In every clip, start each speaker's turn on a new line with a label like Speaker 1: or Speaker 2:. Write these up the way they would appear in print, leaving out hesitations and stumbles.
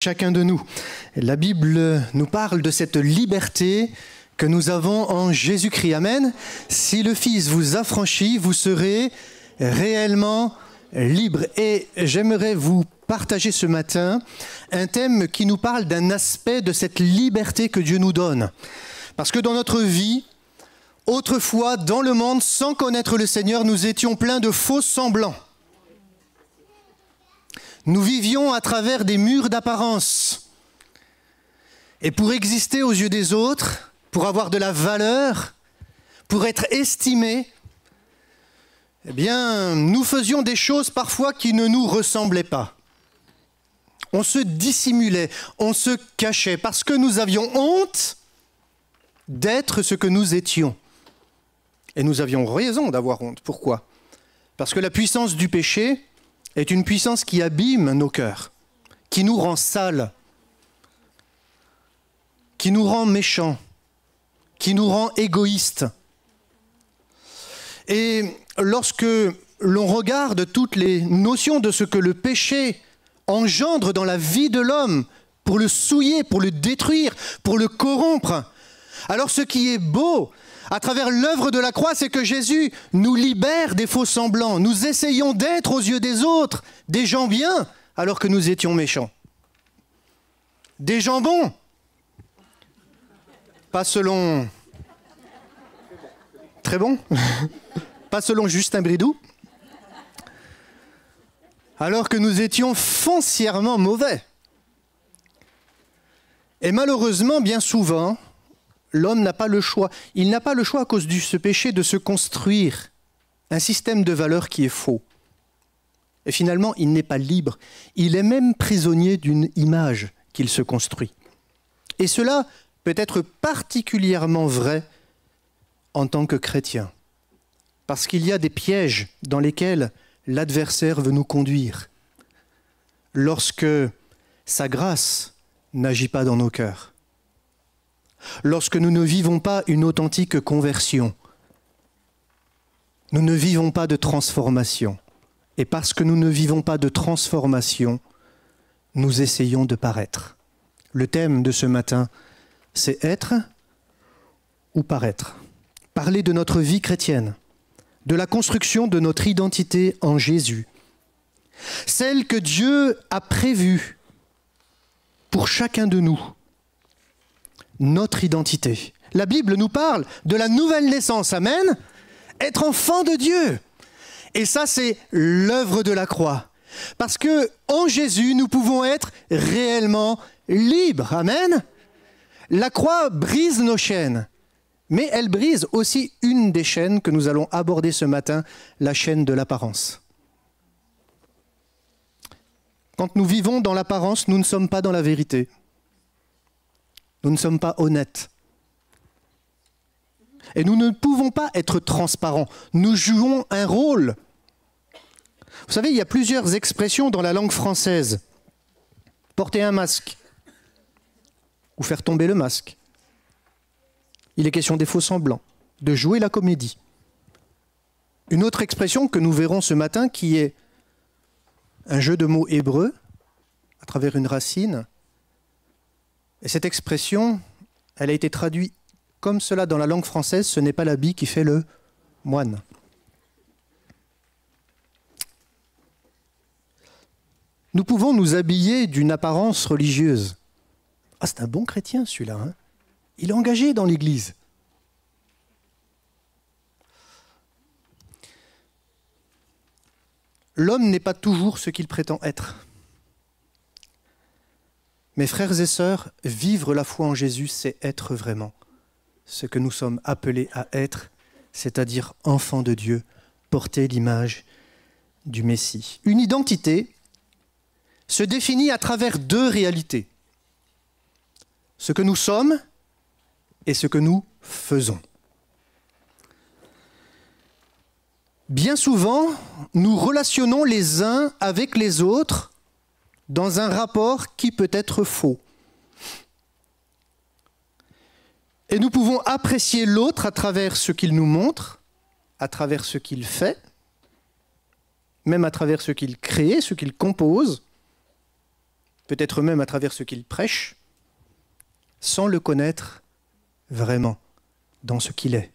Speaker 1: Chacun de nous. La Bible nous parle de cette liberté que nous avons en Jésus-Christ. Amen. Si le Fils vous affranchit, vous serez réellement libre. Et j'aimerais vous partager ce matin un thème qui nous parle d'un aspect de cette liberté que Dieu nous donne. Parce que dans notre vie, autrefois, dans le monde, sans connaître le Seigneur, nous étions pleins de faux semblants. Nous vivions à travers des murs d'apparence. Et pour exister aux yeux des autres, pour avoir de la valeur, pour être estimés, eh bien, nous faisions des choses parfois qui ne nous ressemblaient pas. On se dissimulait, on se cachait, parce que nous avions honte d'être ce que nous étions. Et nous avions raison d'avoir honte. Pourquoi ? Parce que la puissance du péché est une puissance qui abîme nos cœurs, qui nous rend sales, qui nous rend méchants, qui nous rend égoïstes. Et lorsque l'on regarde toutes les notions de ce que le péché engendre dans la vie de l'homme, pour le souiller, pour le détruire, pour le corrompre, alors ce qui est beau à travers l'œuvre de la croix, c'est que Jésus nous libère des faux semblants. Nous essayons d'être aux yeux des autres des gens bien, alors que nous étions méchants. Des gens bons. Pas selon... Très bon. Pas selon Justin Bridou. Alors que nous étions foncièrement mauvais. Et malheureusement, bien souvent, l'homme n'a pas le choix. Il n'a pas le choix à cause de ce péché de se construire un système de valeurs qui est faux. Et finalement, il n'est pas libre. Il est même prisonnier d'une image qu'il se construit. Et cela peut être particulièrement vrai en tant que chrétien. Parce qu'il y a des pièges dans lesquels l'adversaire veut nous conduire. Lorsque sa grâce n'agit pas dans nos cœurs. Lorsque nous ne vivons pas une authentique conversion, nous ne vivons pas de transformation. Et parce que nous ne vivons pas de transformation, nous essayons de paraître. Le thème de ce matin, c'est être ou paraître. Parler de notre vie chrétienne, de la construction de notre identité en Jésus. Celle que Dieu a prévue pour chacun de nous. Notre identité. La Bible nous parle de la nouvelle naissance, amen, être enfant de Dieu. Et ça, c'est l'œuvre de la croix. Parce que en Jésus, nous pouvons être réellement libres, amen. La croix brise nos chaînes, mais elle brise aussi une des chaînes que nous allons aborder ce matin, la chaîne de l'apparence. Quand nous vivons dans l'apparence, nous ne sommes pas dans la vérité. Nous ne sommes pas honnêtes. Et nous ne pouvons pas être transparents. Nous jouons un rôle. Vous savez, il y a plusieurs expressions dans la langue française. Porter un masque. Ou faire tomber le masque. Il est question des faux semblants. De jouer la comédie. Une autre expression que nous verrons ce matin qui est un jeu de mots hébreu à travers une racine. Et cette expression, elle a été traduite comme cela dans la langue française, ce n'est pas l'habit qui fait le moine. Nous pouvons nous habiller d'une apparence religieuse. Ah, c'est un bon chrétien celui-là, hein ? Il est engagé dans l'Église. L'homme n'est pas toujours ce qu'il prétend être. Mes frères et sœurs, vivre la foi en Jésus, c'est être vraiment ce que nous sommes appelés à être, c'est-à-dire enfants de Dieu, porter l'image du Messie. Une identité se définit à travers deux réalités. Ce que nous sommes et ce que nous faisons. Bien souvent, nous relationnons les uns avec les autres dans un rapport qui peut être faux. Et nous pouvons apprécier l'autre à travers ce qu'il nous montre, à travers ce qu'il fait, même à travers ce qu'il crée, ce qu'il compose, peut-être même à travers ce qu'il prêche, sans le connaître vraiment dans ce qu'il est.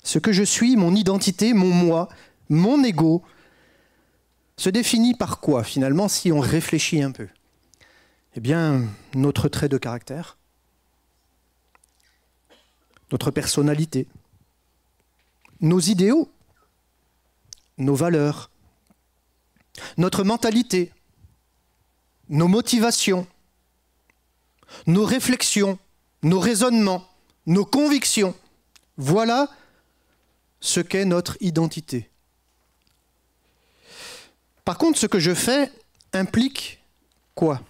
Speaker 1: Ce que je suis, mon identité, mon moi, mon ego, se définit par quoi finalement si on réfléchit un peu? Eh bien, notre trait de caractère, notre personnalité, nos idéaux, nos valeurs, notre mentalité, nos motivations, nos réflexions, nos raisonnements, nos convictions. Voilà ce qu'est notre identité. Par contre, ce que je fais implique quoi?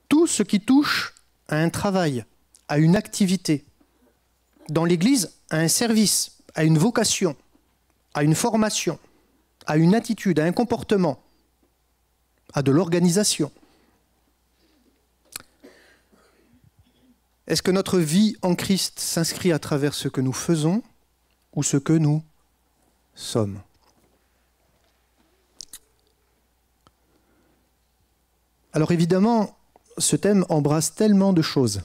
Speaker 1: Tout ce qui touche à un travail, à une activité. Dans l'Église, à un service, à une vocation, à une formation, à une attitude, à un comportement, à de l'organisation. Est-ce que notre vie en Christ s'inscrit à travers ce que nous faisons ou ce que nous sommes? Alors évidemment, ce thème embrasse tellement de choses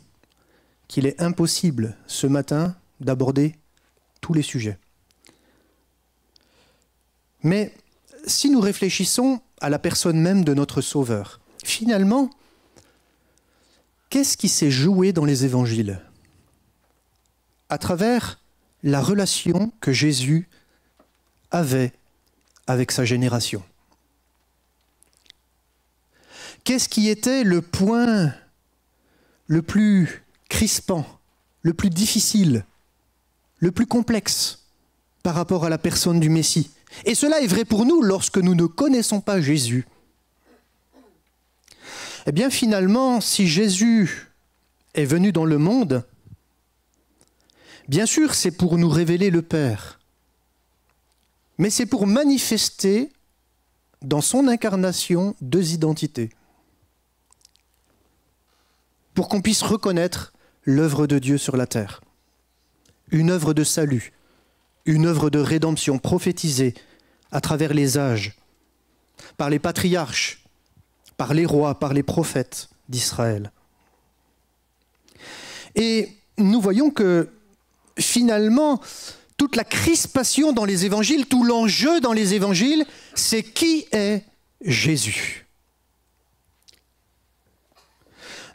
Speaker 1: qu'il est impossible ce matin d'aborder tous les sujets. Mais si nous réfléchissons à la personne même de notre Sauveur, finalement, qu'est-ce qui s'est joué dans les évangiles? À travers la relation que Jésus avait avec sa génération. Qu'est-ce qui était le point le plus crispant, le plus difficile, le plus complexe par rapport à la personne du Messie? Et cela est vrai pour nous lorsque nous ne connaissons pas Jésus. Eh bien finalement, si Jésus est venu dans le monde, bien sûr c'est pour nous révéler le Père, mais c'est pour manifester dans son incarnation deux identités, pour qu'on puisse reconnaître l'œuvre de Dieu sur la terre, une œuvre de salut, une œuvre de rédemption prophétisée à travers les âges, par les patriarches, par les rois, par les prophètes d'Israël. Et nous voyons que finalement, toute la crispation dans les évangiles, tout l'enjeu dans les évangiles, c'est qui est Jésus.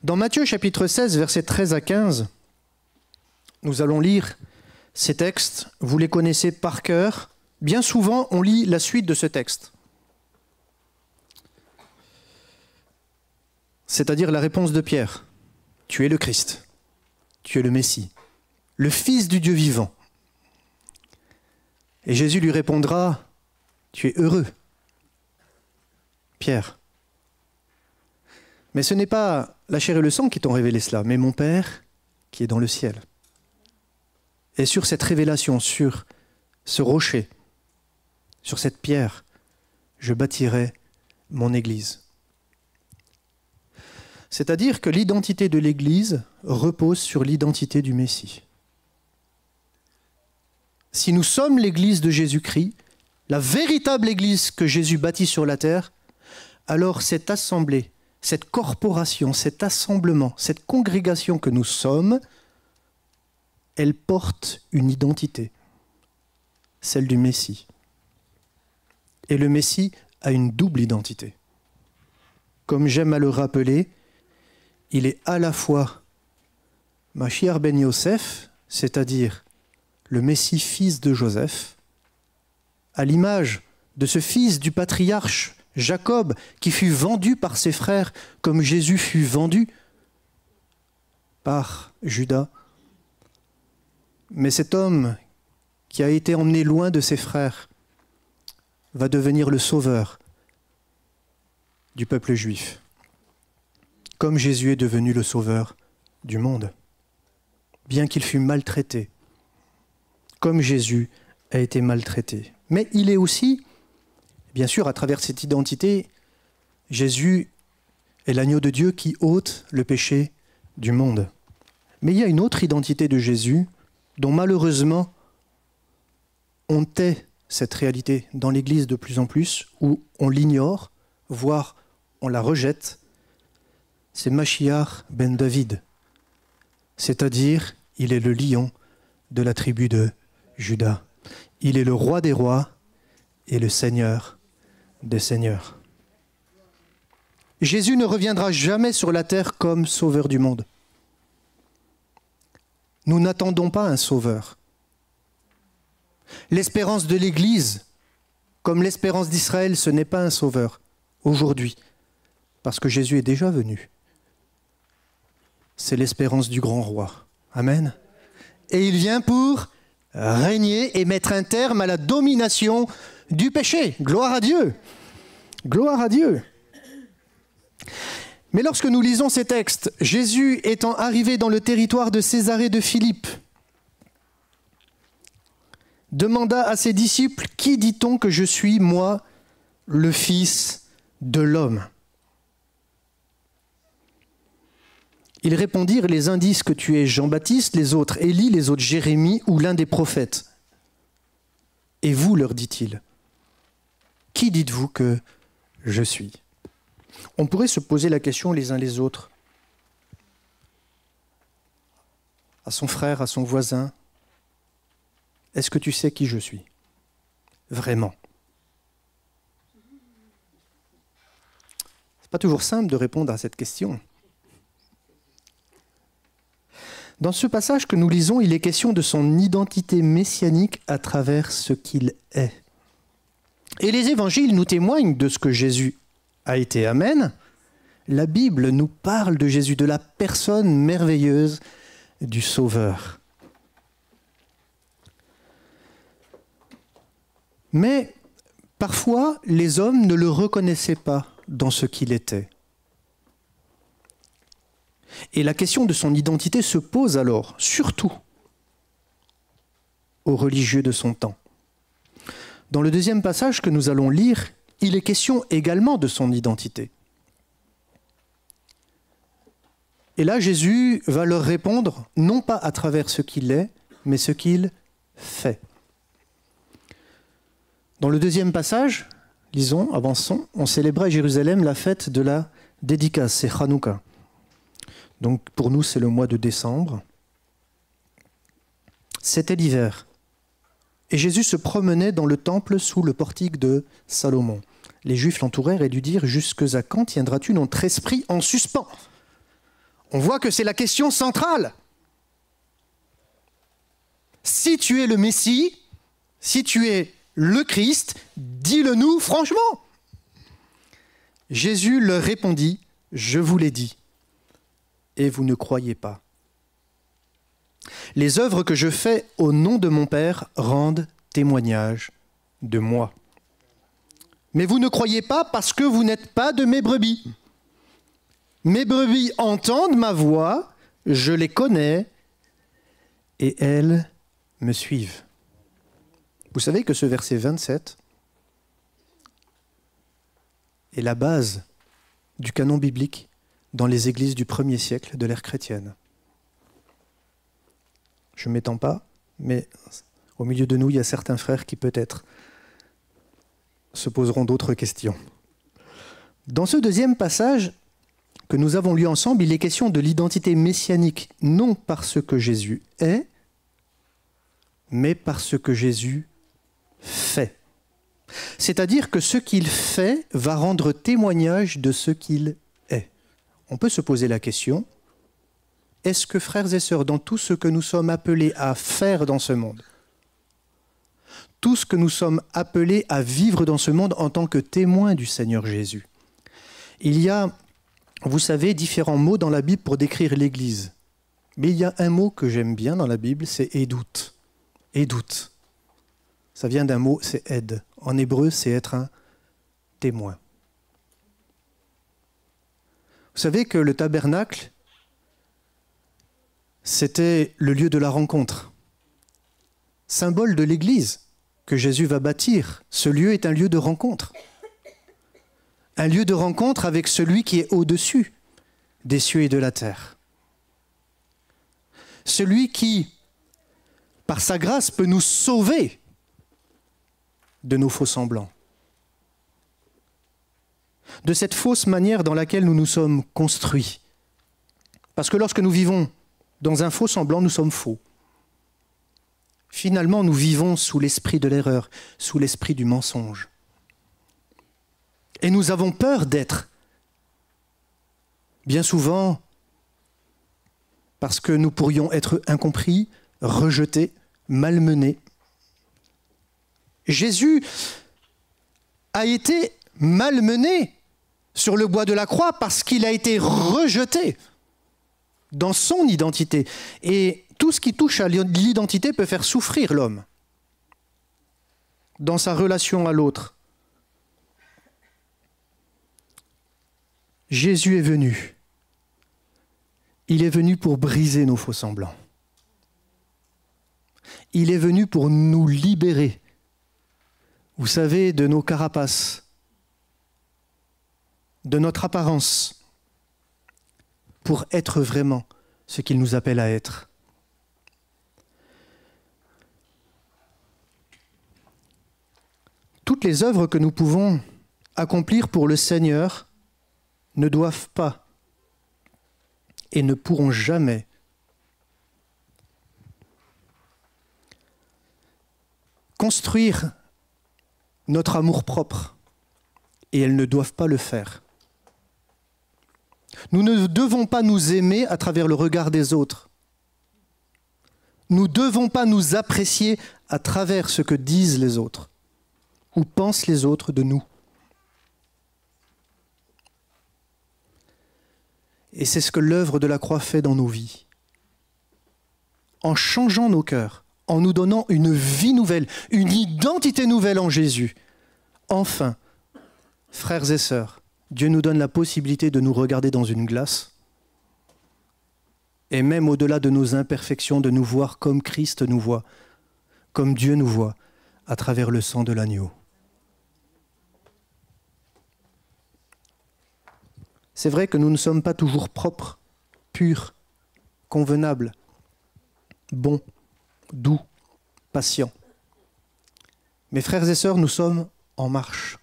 Speaker 1: Dans Matthieu chapitre 16, versets 13 à 15, nous allons lire ces textes, vous les connaissez par cœur. Bien souvent, on lit la suite de ce texte. C'est-à-dire la réponse de Pierre. Tu es le Christ, tu es le Messie, le Fils du Dieu vivant. Et Jésus lui répondra, tu es heureux, Pierre. Mais ce n'est pas la chair et le sang qui t'ont révélé cela, mais mon Père qui est dans le ciel. Et sur cette révélation, sur ce rocher, sur cette pierre, je bâtirai mon Église. C'est-à-dire que l'identité de l'Église repose sur l'identité du Messie. Si nous sommes l'Église de Jésus-Christ, la véritable Église que Jésus bâtit sur la terre, alors cette assemblée, cette corporation, cet assemblement, cette congrégation que nous sommes, elle porte une identité, celle du Messie. Et le Messie a une double identité. Comme j'aime à le rappeler, il est à la fois Mashiach ben Yosef, c'est-à-dire le Messie fils de Joseph, à l'image de ce fils du patriarche Jacob qui fut vendu par ses frères comme Jésus fut vendu par Judas. Mais cet homme qui a été emmené loin de ses frères va devenir le sauveur du peuple juif, comme Jésus est devenu le sauveur du monde, bien qu'il fût maltraité, comme Jésus a été maltraité. Mais il est aussi, bien sûr, à travers cette identité, Jésus est l'agneau de Dieu qui ôte le péché du monde. Mais il y a une autre identité de Jésus dont malheureusement on tait cette réalité dans l'Église de plus en plus, où on l'ignore, voire on la rejette, c'est Mashiach ben David. C'est-à-dire, il est le lion de la tribu de Juda. Il est le roi des rois et le Seigneur des seigneurs. Jésus ne reviendra jamais sur la terre comme sauveur du monde. Nous n'attendons pas un sauveur. L'espérance de l'Église, comme l'espérance d'Israël, ce n'est pas un sauveur aujourd'hui, parce que Jésus est déjà venu. C'est l'espérance du grand roi. Amen. Et il vient pour régner et mettre un terme à la domination du péché. Gloire à Dieu. Gloire à Dieu. Mais lorsque nous lisons ces textes, Jésus étant arrivé dans le territoire de Césarée de Philippe, demanda à ses disciples, « Qui dit-on que je suis, moi, le Fils de l'homme ?» Ils répondirent, « Les uns disent que tu es Jean-Baptiste, les autres Élie, les autres Jérémie ou l'un des prophètes. » Et vous, leur dit-il, « Qui dites-vous que je suis ?» On pourrait se poser la question les uns les autres, à son frère, à son voisin, « Est-ce que tu sais qui je suis ? Vraiment ?» Ce n'est pas toujours simple de répondre à cette question. Dans ce passage que nous lisons, il est question de son identité messianique à travers ce qu'il est. Et les évangiles nous témoignent de ce que Jésus a été. Amen. La Bible nous parle de Jésus, de la personne merveilleuse du Sauveur. Mais parfois, les hommes ne le reconnaissaient pas dans ce qu'il était. Et la question de son identité se pose alors, surtout aux religieux de son temps. Dans le deuxième passage que nous allons lire, il est question également de son identité. Et là, Jésus va leur répondre, non pas à travers ce qu'il est, mais ce qu'il fait. Dans le deuxième passage, lisons, avançons, on célébrait à Jérusalem la fête de la dédicace, c'est Hanouka. Donc pour nous, c'est le mois de décembre. C'était l'hiver. Et Jésus se promenait dans le temple sous le portique de Salomon. Les Juifs l'entourèrent et lui dirent « Jusque à quand tiendras-tu notre esprit en suspens ?» On voit que c'est la question centrale. Si tu es le Messie, si tu es le Christ, dis-le-nous franchement. Jésus leur répondit « Je vous l'ai dit, et vous ne croyez pas. Les œuvres que je fais au nom de mon Père rendent témoignage de moi. Mais vous ne croyez pas parce que vous n'êtes pas de mes brebis. Mes brebis entendent ma voix, je les connais, et elles me suivent. » Vous savez que ce verset 27 est la base du canon biblique dans les églises du 1er siècle de l'ère chrétienne. Je ne m'étends pas, mais au milieu de nous, il y a certains frères qui peut-être se poseront d'autres questions. Dans ce deuxième passage que nous avons lu ensemble, il est question de l'identité messianique, non par ce que Jésus est, mais par ce que Jésus fait. C'est-à-dire que ce qu'il fait va rendre témoignage de ce qu'il est. On peut se poser la question, est-ce que, frères et sœurs, dans tout ce que nous sommes appelés à faire dans ce monde, tout ce que nous sommes appelés à vivre dans ce monde en tant que témoins du Seigneur Jésus, il y a, vous savez, différents mots dans la Bible pour décrire l'Église. Mais il y a un mot que j'aime bien dans la Bible, c'est « édoute ». Édoute. Ça vient d'un mot, c'est « aide ». En hébreu, c'est être un témoin. Vous savez que le tabernacle, c'était le lieu de la rencontre, symbole de l'Église que Jésus va bâtir. Ce lieu est un lieu de rencontre. Un lieu de rencontre avec celui qui est au-dessus des cieux et de la terre. Celui qui, par sa grâce, peut nous sauver de nos faux semblants. de cette fausse manière dans laquelle nous nous sommes construits. Parce que lorsque nous vivons dans un faux semblant, nous sommes faux. Finalement, nous vivons sous l'esprit de l'erreur, sous l'esprit du mensonge. Et nous avons peur d'être, bien souvent, parce que nous pourrions être incompris, rejetés, malmenés. Jésus a été malmené sur le bois de la croix parce qu'il a été rejeté dans son identité. Et tout ce qui touche à l'identité peut faire souffrir l'homme dans sa relation à l'autre. Jésus est venu. Il est venu pour briser nos faux semblants. Il est venu pour nous libérer, vous savez, de nos carapaces, de notre apparence, pour être vraiment ce qu'il nous appelle à être. Toutes les œuvres que nous pouvons accomplir pour le Seigneur ne doivent pas et ne pourront jamais construire notre amour-propre, et elles ne doivent pas le faire. Nous ne devons pas nous aimer à travers le regard des autres. Nous ne devons pas nous apprécier à travers ce que disent les autres ou pensent les autres de nous. Et c'est ce que l'œuvre de la croix fait dans nos vies. En changeant nos cœurs, en nous donnant une vie nouvelle, une identité nouvelle en Jésus. Enfin, frères et sœurs, Dieu nous donne la possibilité de nous regarder dans une glace et même au-delà de nos imperfections, de nous voir comme Christ nous voit, comme Dieu nous voit, à travers le sang de l'agneau. C'est vrai que nous ne sommes pas toujours propres, purs, convenables, bons, doux, patients. Mes frères et sœurs, nous sommes en marche.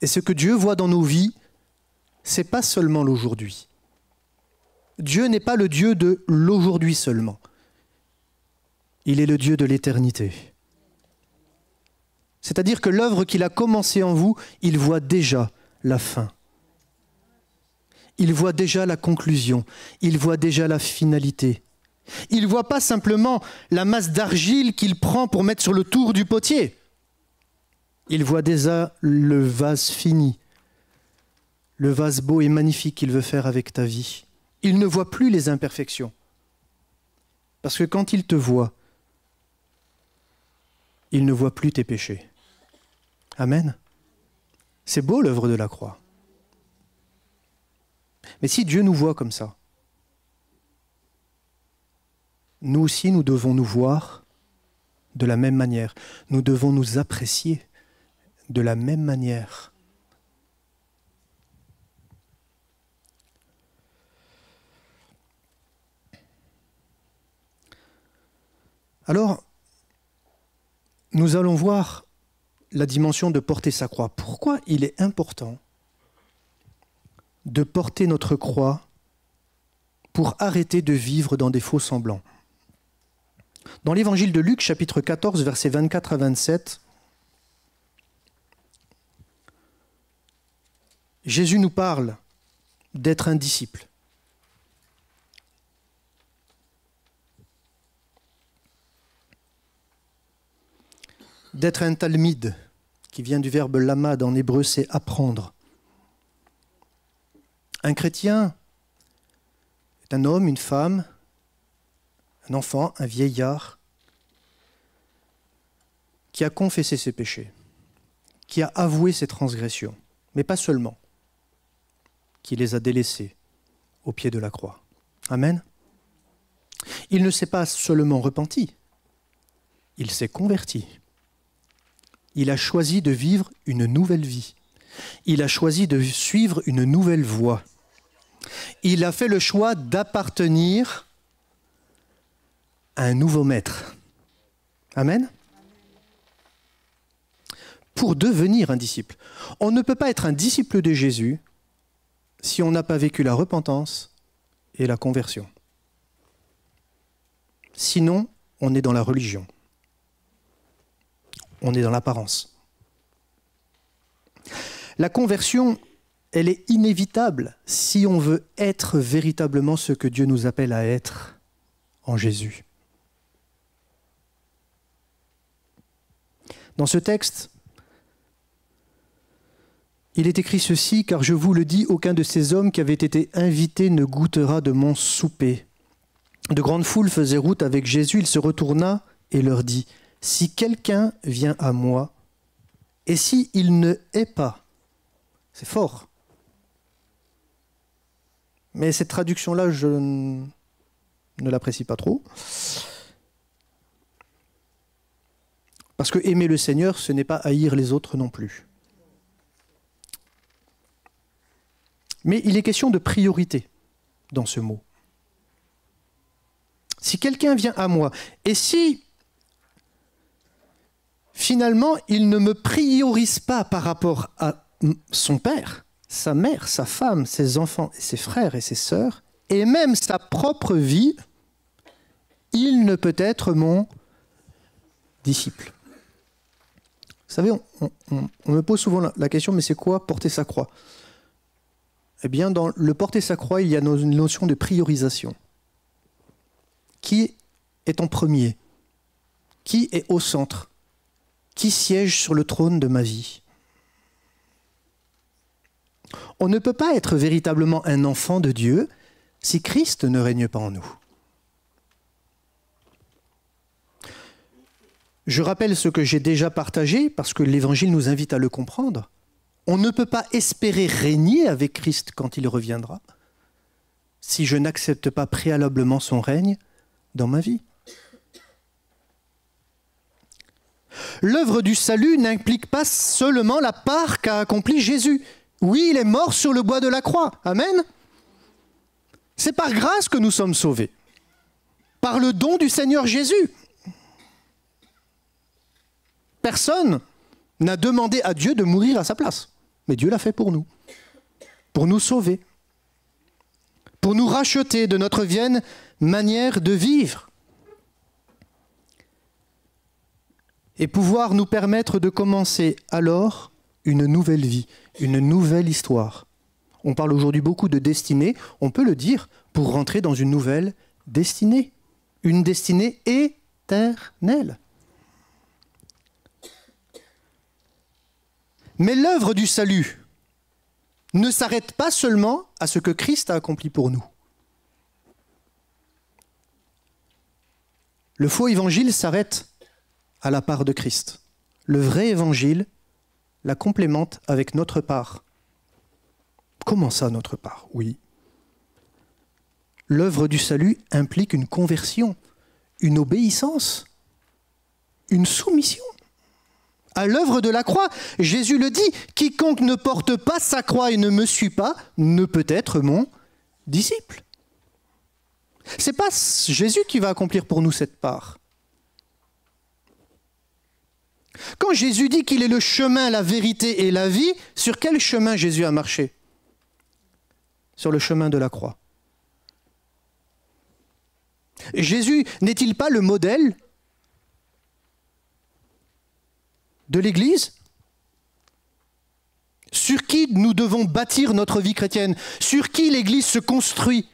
Speaker 1: Et ce que Dieu voit dans nos vies, ce n'est pas seulement l'aujourd'hui. Dieu n'est pas le Dieu de l'aujourd'hui seulement. Il est le Dieu de l'éternité. C'est-à-dire que l'œuvre qu'il a commencée en vous, il voit déjà la fin. Il voit déjà la conclusion. Il voit déjà la finalité. Il ne voit pas simplement la masse d'argile qu'il prend pour mettre sur le tour du potier. Il voit déjà le vase fini, le vase beau et magnifique qu'il veut faire avec ta vie. Il ne voit plus les imperfections. Parce que quand il te voit, il ne voit plus tes péchés. Amen. C'est beau l'œuvre de la croix. Mais si Dieu nous voit comme ça, nous aussi nous devons nous voir de la même manière. Nous devons nous apprécier de la même manière. Alors, nous allons voir la dimension de porter sa croix. Pourquoi il est important de porter notre croix pour arrêter de vivre dans des faux semblants? Dans l'évangile de Luc, chapitre 14, versets 24 à 27, Jésus nous parle d'être un disciple. D'être un talmide, qui vient du verbe lamad, en hébreu c'est apprendre. Un chrétien est un homme, une femme, un enfant, un vieillard, qui a confessé ses péchés, qui a avoué ses transgressions, mais pas seulement, qui les a délaissés au pied de la croix. Amen. Il ne s'est pas seulement repenti, il s'est converti. Il a choisi de vivre une nouvelle vie. Il a choisi de suivre une nouvelle voie. Il a fait le choix d'appartenir à un nouveau maître. Amen. pour devenir un disciple. On ne peut pas être un disciple de Jésus si on n'a pas vécu la repentance et la conversion. Sinon, on est dans la religion. On est dans l'apparence. La conversion, elle est inévitable si on veut être véritablement ce que Dieu nous appelle à être en Jésus. Dans ce texte, il est écrit ceci, car je vous le dis, aucun de ces hommes qui avaient été invités ne goûtera de mon souper. De grandes foules faisaient route avec Jésus, il se retourna et leur dit, si quelqu'un vient à moi, et si il ne hait pas, c'est fort. Mais cette traduction-là, je ne l'apprécie pas trop. Parce que aimer le Seigneur, ce n'est pas haïr les autres non plus. Mais il est question de priorité dans ce mot. Si quelqu'un vient à moi, et si finalement il ne me priorise pas par rapport à son père, sa mère, sa femme, ses enfants, ses frères et ses sœurs, et même sa propre vie, il ne peut être mon disciple. Vous savez, on me pose souvent la question, mais c'est quoi porter sa croix ? Eh bien, dans le porter sa croix, il y a une notion de priorisation. Qui est en premier? Qui est au centre? Qui siège sur le trône de ma vie? On ne peut pas être véritablement un enfant de Dieu si Christ ne règne pas en nous. Je rappelle ce que j'ai déjà partagé, parce que l'Évangile nous invite à le comprendre. On ne peut pas espérer régner avec Christ quand il reviendra, si je n'accepte pas préalablement son règne dans ma vie. L'œuvre du salut n'implique pas seulement la part qu'a accomplie Jésus. Oui, il est mort sur le bois de la croix. Amen. C'est par grâce que nous sommes sauvés, par le don du Seigneur Jésus. Personne n'a demandé à Dieu de mourir à sa place. Mais Dieu l'a fait pour nous sauver, pour nous racheter de notre vaine manière de vivre et pouvoir nous permettre de commencer alors une nouvelle vie, une nouvelle histoire. On parle aujourd'hui beaucoup de destinée, on peut le dire, pour rentrer dans une nouvelle destinée, une destinée éternelle. Mais l'œuvre du salut ne s'arrête pas seulement à ce que Christ a accompli pour nous. Le faux évangile s'arrête à la part de Christ. Le vrai évangile la complémente avec notre part. Comment ça, notre part? Oui. L'œuvre du salut implique une conversion, une obéissance, une soumission. À l'œuvre de la croix, Jésus le dit, quiconque ne porte pas sa croix et ne me suit pas ne peut être mon disciple. Ce n'est pas Jésus qui va accomplir pour nous cette part. Quand Jésus dit qu'il est le chemin, la vérité et la vie, sur quel chemin Jésus a marché? Sur le chemin de la croix. Jésus n'est-il pas le modèle de l'Église, sur qui nous devons bâtir notre vie chrétienne, sur qui l'Église se construit,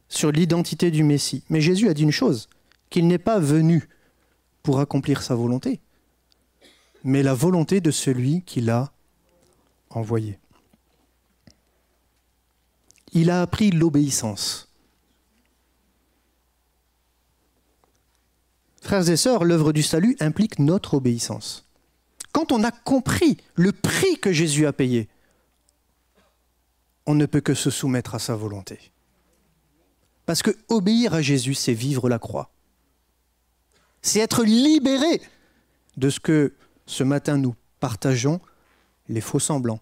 Speaker 1: sur l'identité du Messie. Mais Jésus a dit une chose, qu'il n'est pas venu pour accomplir sa volonté, mais la volonté de celui qui l'a envoyé. Il a appris l'obéissance. Frères et sœurs, l'œuvre du salut implique notre obéissance. Quand on a compris le prix que Jésus a payé, on ne peut que se soumettre à sa volonté. Parce que obéir à Jésus, c'est vivre la croix. C'est être libéré de ce que ce matin nous partageons, les faux semblants.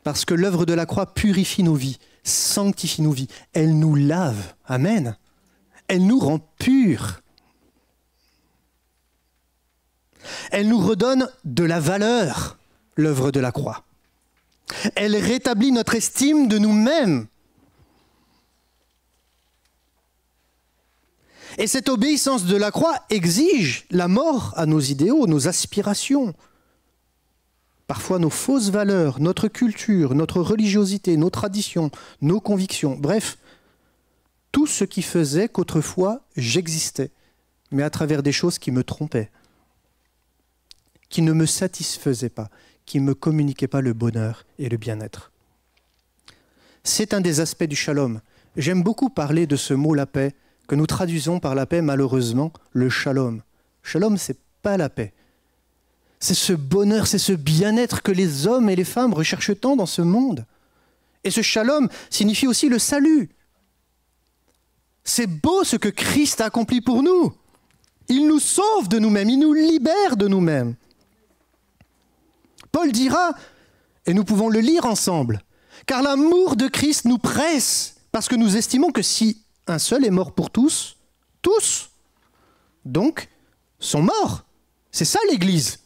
Speaker 1: Parce que l'œuvre de la croix purifie nos vies, sanctifie nos vies. Elle nous lave. Amen. Elle nous rend purs. Elle nous redonne de la valeur, l'œuvre de la croix. Elle rétablit notre estime de nous-mêmes. Et cette obéissance de la croix exige la mort à nos idéaux, nos aspirations, parfois nos fausses valeurs, notre culture, notre religiosité, nos traditions, nos convictions, bref, tout ce qui faisait qu'autrefois j'existais, mais à travers des choses qui me trompaient, qui ne me satisfaisaient pas, qui ne me communiquaient pas le bonheur et le bien-être. C'est un des aspects du shalom. J'aime beaucoup parler de ce mot la paix, que nous traduisons par la paix, malheureusement, le shalom. Shalom, c'est pas la paix. C'est ce bonheur, c'est ce bien-être que les hommes et les femmes recherchent tant dans ce monde. Et ce shalom signifie aussi le salut. C'est beau ce que Christ a accompli pour nous. Il nous sauve de nous-mêmes, il nous libère de nous-mêmes. Paul dira, et nous pouvons le lire ensemble, « Car l'amour de Christ nous presse, parce que nous estimons que si un seul est mort pour tous, tous, donc, sont morts. » C'est ça l'Église.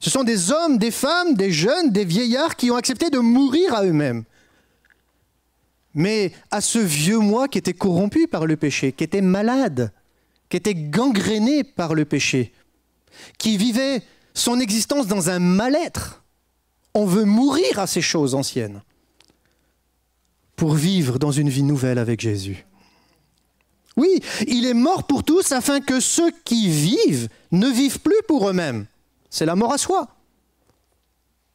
Speaker 1: Ce sont des hommes, des femmes, des jeunes, des vieillards qui ont accepté de mourir à eux-mêmes. Mais à ce vieux moi qui était corrompu par le péché, qui était malade, qui était gangréné par le péché, qui vivait son existence dans un mal-être, on veut mourir à ces choses anciennes pour vivre dans une vie nouvelle avec Jésus. Oui, il est mort pour tous afin que ceux qui vivent ne vivent plus pour eux-mêmes. C'est la mort à soi.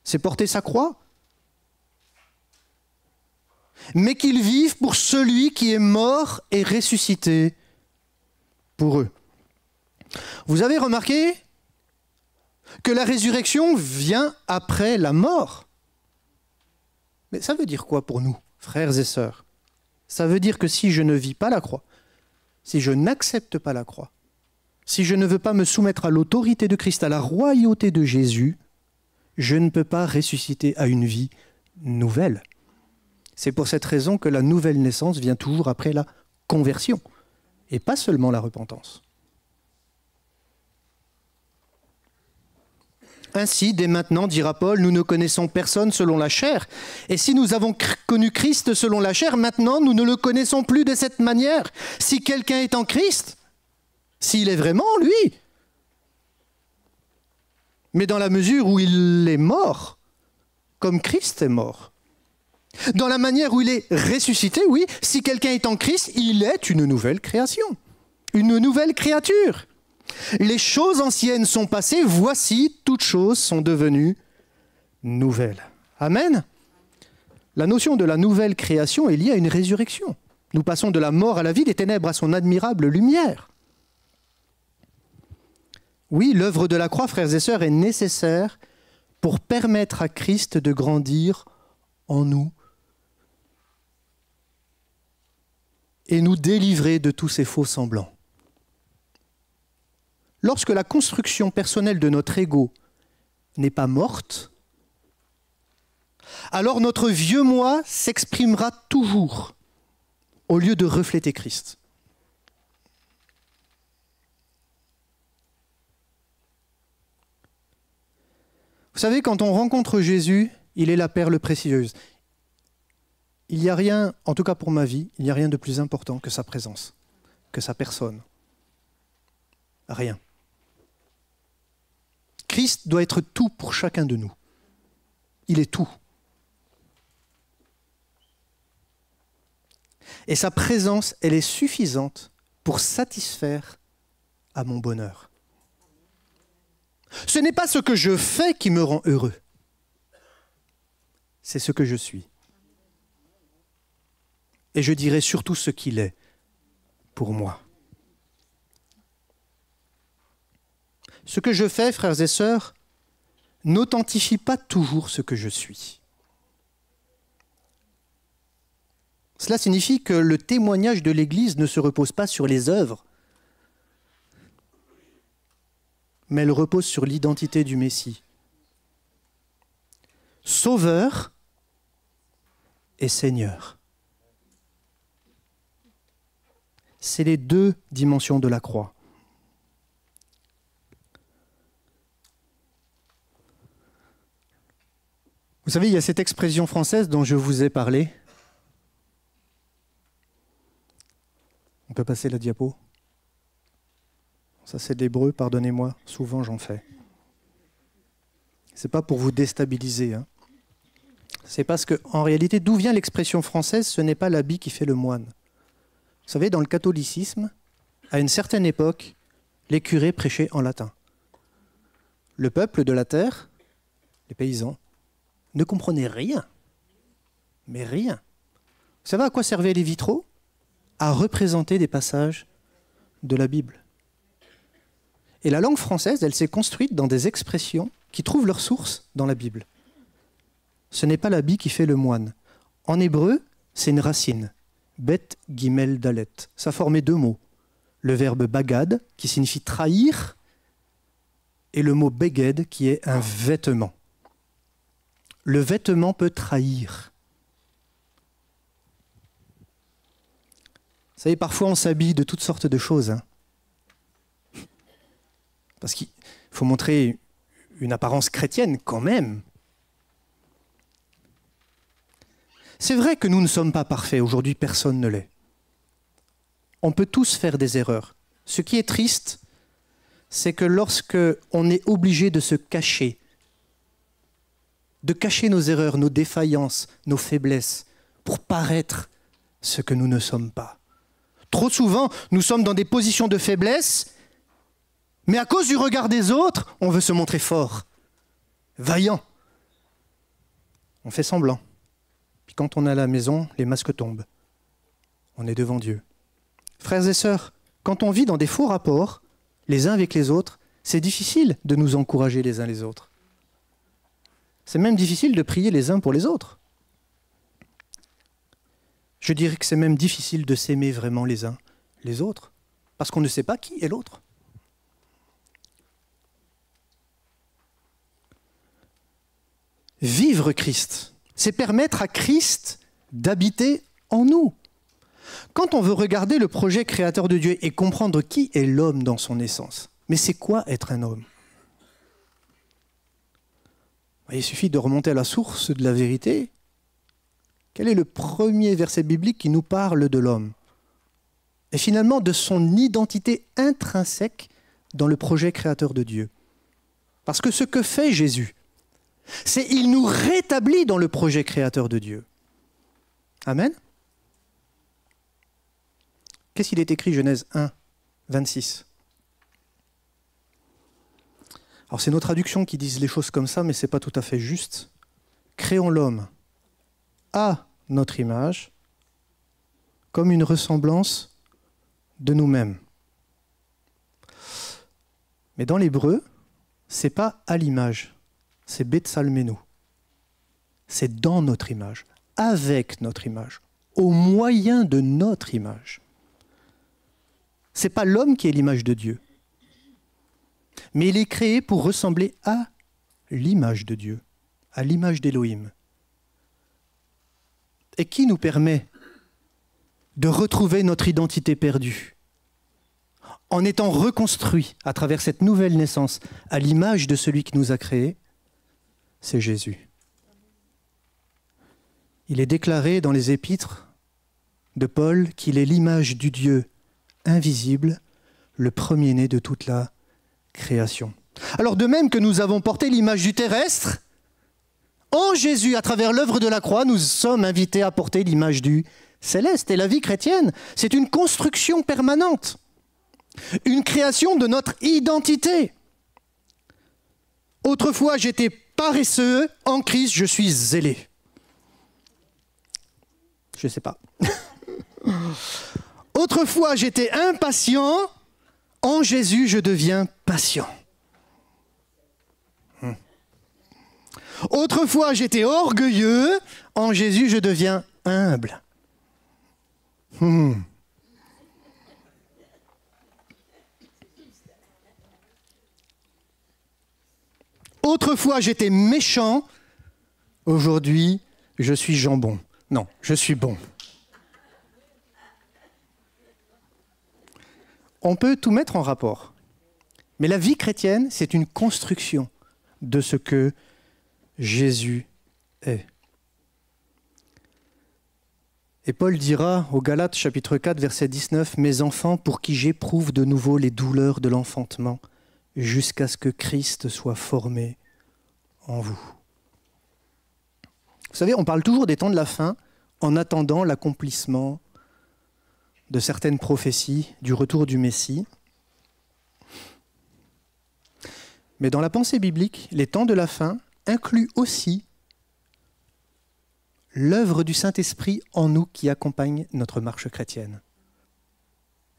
Speaker 1: C'est porter sa croix. Mais qu'ils vivent pour celui qui est mort et ressuscité pour eux. Vous avez remarqué que la résurrection vient après la mort. Mais ça veut dire quoi pour nous, frères et sœurs? Ça veut dire que si je ne vis pas la croix, si je n'accepte pas la croix, si je ne veux pas me soumettre à l'autorité de Christ, à la royauté de Jésus, je ne peux pas ressusciter à une vie nouvelle. C'est pour cette raison que la nouvelle naissance vient toujours après la conversion, et pas seulement la repentance. Ainsi, dès maintenant, dira Paul, nous ne connaissons personne selon la chair. Et si nous avons connu Christ selon la chair, maintenant nous ne le connaissons plus de cette manière. Si quelqu'un est en Christ, s'il est vraiment lui, mais dans la mesure où il est mort, comme Christ est mort. Dans la manière où il est ressuscité, oui, si quelqu'un est en Christ, il est une nouvelle création, une nouvelle créature. Les choses anciennes sont passées, voici, toutes choses sont devenues nouvelles. Amen. La notion de la nouvelle création est liée à une résurrection. Nous passons de la mort à la vie, des ténèbres à son admirable lumière. Oui, l'œuvre de la croix, frères et sœurs, est nécessaire pour permettre à Christ de grandir en nous et nous délivrer de tous ces faux semblants. Lorsque la construction personnelle de notre ego n'est pas morte, alors notre vieux moi s'exprimera toujours au lieu de refléter Christ. Vous savez, quand on rencontre Jésus, il est la perle précieuse. Il n'y a rien, en tout cas pour ma vie, il n'y a rien de plus important que sa présence, que sa personne. Rien. Christ doit être tout pour chacun de nous. Il est tout. Et sa présence, elle est suffisante pour satisfaire à mon bonheur. Ce n'est pas ce que je fais qui me rend heureux. C'est ce que je suis. Et je dirais surtout ce qu'il est pour moi. Ce que je fais, frères et sœurs, n'authentifie pas toujours ce que je suis. Cela signifie que le témoignage de l'Église ne se repose pas sur les œuvres, mais elle repose sur l'identité du Messie. Sauveur et Seigneur. C'est les deux dimensions de la croix. Vous savez, il y a cette expression française dont je vous ai parlé. On peut passer la diapo. Ça, c'est de l'hébreu, pardonnez-moi, souvent j'en fais. Ce n'est pas pour vous déstabiliser. Hein. C'est parce qu'en réalité, d'où vient l'expression française, ce n'est pas l'habit qui fait le moine. Vous savez, dans le catholicisme, à une certaine époque, les curés prêchaient en latin. Le peuple de la terre, les paysans, ne comprenait rien. Mais rien. Vous savez à quoi servaient les vitraux? À représenter des passages de la Bible. Et la langue française, elle s'est construite dans des expressions qui trouvent leur source dans la Bible. Ce n'est pas l'habit qui fait le moine. En hébreu, c'est une racine. Bet, gimel, dalet. Ça formait deux mots. Le verbe bagad, qui signifie trahir, et le mot beged, qui est un vêtement. Le vêtement peut trahir. Vous savez, parfois on s'habille de toutes sortes de choses. Hein. Parce qu'il faut montrer une apparence chrétienne quand même. C'est vrai que nous ne sommes pas parfaits. Aujourd'hui, personne ne l'est. On peut tous faire des erreurs. Ce qui est triste, c'est que lorsque on est obligé de se cacher, de cacher nos erreurs, nos défaillances, nos faiblesses, pour paraître ce que nous ne sommes pas. Trop souvent, nous sommes dans des positions de faiblesse, mais à cause du regard des autres, on veut se montrer fort, vaillant. On fait semblant. Puis quand on est à la maison, les masques tombent. On est devant Dieu. Frères et sœurs, quand on vit dans des faux rapports, les uns avec les autres, c'est difficile de nous encourager les uns les autres. C'est même difficile de prier les uns pour les autres. Je dirais que c'est même difficile de s'aimer vraiment les uns les autres, parce qu'on ne sait pas qui est l'autre. Vivre Christ, c'est permettre à Christ d'habiter en nous. Quand on veut regarder le projet créateur de Dieu et comprendre qui est l'homme dans son essence, mais c'est quoi être un homme? Il suffit de remonter à la source de la vérité. Quel est le premier verset biblique qui nous parle de l'homme? Et finalement de son identité intrinsèque dans le projet créateur de Dieu. Parce que ce que fait Jésus, c'est qu'il nous rétablit dans le projet créateur de Dieu. Amen. Qu'est-ce qu'il est écrit, Genèse 1, 26? Alors c'est nos traductions qui disent les choses comme ça, mais ce n'est pas tout à fait juste. Créons l'homme à notre image, comme une ressemblance de nous-mêmes. Mais dans l'hébreu, ce n'est pas à l'image, c'est betsalmenu. C'est dans notre image, avec notre image, au moyen de notre image. Ce n'est pas l'homme qui est l'image de Dieu, mais il est créé pour ressembler à l'image de Dieu, à l'image d'Élohim. Et qui nous permet de retrouver notre identité perdue en étant reconstruit à travers cette nouvelle naissance à l'image de celui qui nous a créés, c'est Jésus. Il est déclaré dans les épîtres de Paul qu'il est l'image du Dieu invisible, le premier-né de toute la création. Alors de même que nous avons porté l'image du terrestre, en Jésus, à travers l'œuvre de la croix, nous sommes invités à porter l'image du céleste. Et la vie chrétienne, c'est une construction permanente, une création de notre identité. Autrefois, j'étais paresseux, en Christ, je suis zélé. Je ne sais pas. Autrefois, j'étais impatient, en Jésus, je deviens patient. Autrefois, j'étais orgueilleux, en Jésus, je deviens humble. Autrefois, j'étais méchant, aujourd'hui, je suis jambon. Non, je suis bon. On peut tout mettre en rapport. Mais la vie chrétienne, c'est une construction de ce que Jésus est. Et Paul dira aux Galates chapitre 4 verset 19 « Mes enfants, pour qui j'éprouve de nouveau les douleurs de l'enfantement, jusqu'à ce que Christ soit formé en vous. » Vous savez, on parle toujours des temps de la fin en attendant l'accomplissement de certaines prophéties du retour du Messie. Mais dans la pensée biblique, les temps de la fin incluent aussi l'œuvre du Saint-Esprit en nous qui accompagne notre marche chrétienne.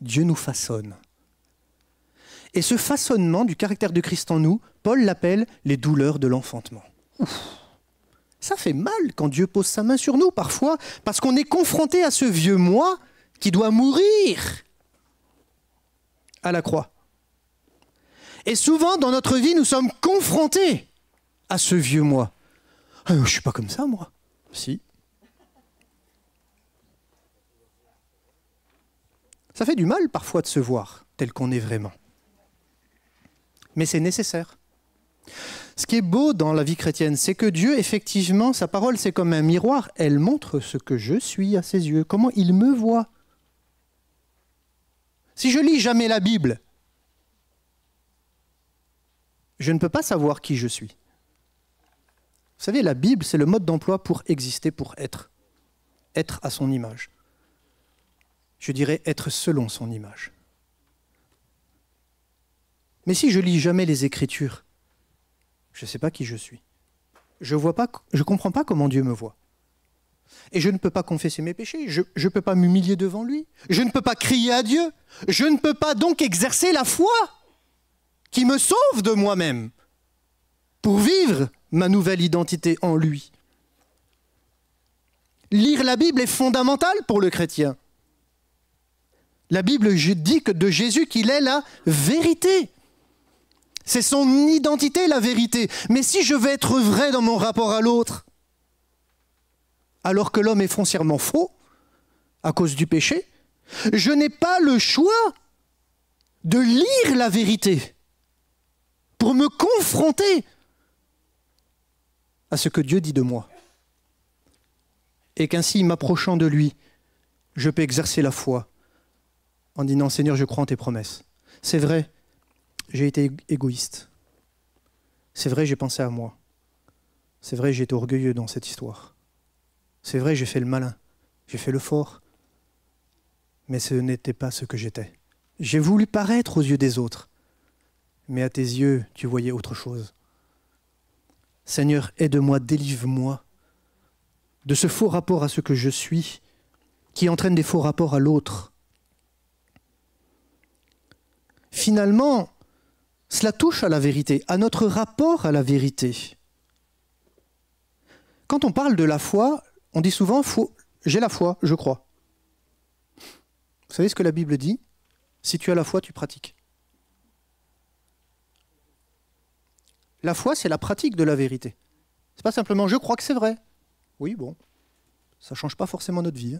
Speaker 1: Dieu nous façonne. Et ce façonnement du caractère de Christ en nous, Paul l'appelle les douleurs de l'enfantement. Ouf. Ça fait mal quand Dieu pose sa main sur nous parfois, parce qu'on est confronté à ce vieux moi qui doit mourir à la croix. Et souvent, dans notre vie, nous sommes confrontés à ce vieux moi. Je ne suis pas comme ça, moi. Si. Ça fait du mal parfois de se voir tel qu'on est vraiment. Mais c'est nécessaire. Ce qui est beau dans la vie chrétienne, c'est que Dieu, effectivement, sa parole, c'est comme un miroir. Elle montre ce que je suis à ses yeux, comment il me voit. Si je lis jamais la Bible, je ne peux pas savoir qui je suis. Vous savez, la Bible, c'est le mode d'emploi pour exister, pour être. Être à son image. Je dirais être selon son image. Mais si je lis jamais les Écritures, je ne sais pas qui je suis. Je ne comprends pas comment Dieu me voit. Et je ne peux pas confesser mes péchés, je ne peux pas m'humilier devant lui, je ne peux pas crier à Dieu, je ne peux pas donc exercer la foi qui me sauve de moi-même pour vivre ma nouvelle identité en lui. Lire la Bible est fondamental pour le chrétien. La Bible dit que de Jésus qu'il est la vérité. C'est son identité, la vérité. Mais si je veux être vrai dans mon rapport à l'autre, alors que l'homme est foncièrement faux, à cause du péché, je n'ai pas le choix de lire la vérité pour me confronter à ce que Dieu dit de moi. Et qu'ainsi, m'approchant de lui, je peux exercer la foi en disant « Seigneur, je crois en tes promesses. C'est vrai, j'ai été égoïste. C'est vrai, j'ai pensé à moi. C'est vrai, j'ai été orgueilleux dans cette histoire. C'est vrai, j'ai fait le malin. J'ai fait le fort. Mais ce n'était pas ce que j'étais. J'ai voulu paraître aux yeux des autres. Mais à tes yeux, tu voyais autre chose. Seigneur, aide-moi, délivre-moi de ce faux rapport à ce que je suis, qui entraîne des faux rapports à l'autre. Finalement, cela touche à la vérité, à notre rapport à la vérité. Quand on parle de la foi, on dit souvent « j'ai la foi, je crois ». Vous savez ce que la Bible dit ? Si tu as la foi, tu pratiques. La foi, c'est la pratique de la vérité. C'est pas simplement « je crois que c'est vrai ». Oui, bon, ça ne change pas forcément notre vie.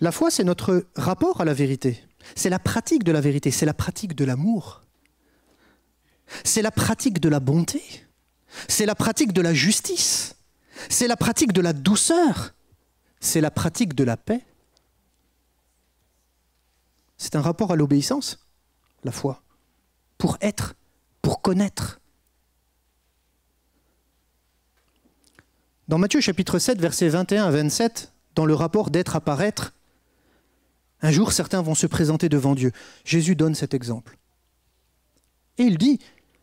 Speaker 1: La foi, c'est notre rapport à la vérité. C'est la pratique de la vérité, c'est la pratique de l'amour. C'est la pratique de la bonté. C'est la pratique de la justice. C'est la pratique de la douceur. C'est la pratique de la paix. C'est un rapport à l'obéissance, la foi. Pour être, pour connaître. Dans Matthieu chapitre 7, versets 21 à 27, dans le rapport d'être à paraître, un jour certains vont se présenter devant Dieu. Jésus donne cet exemple. Et il dit,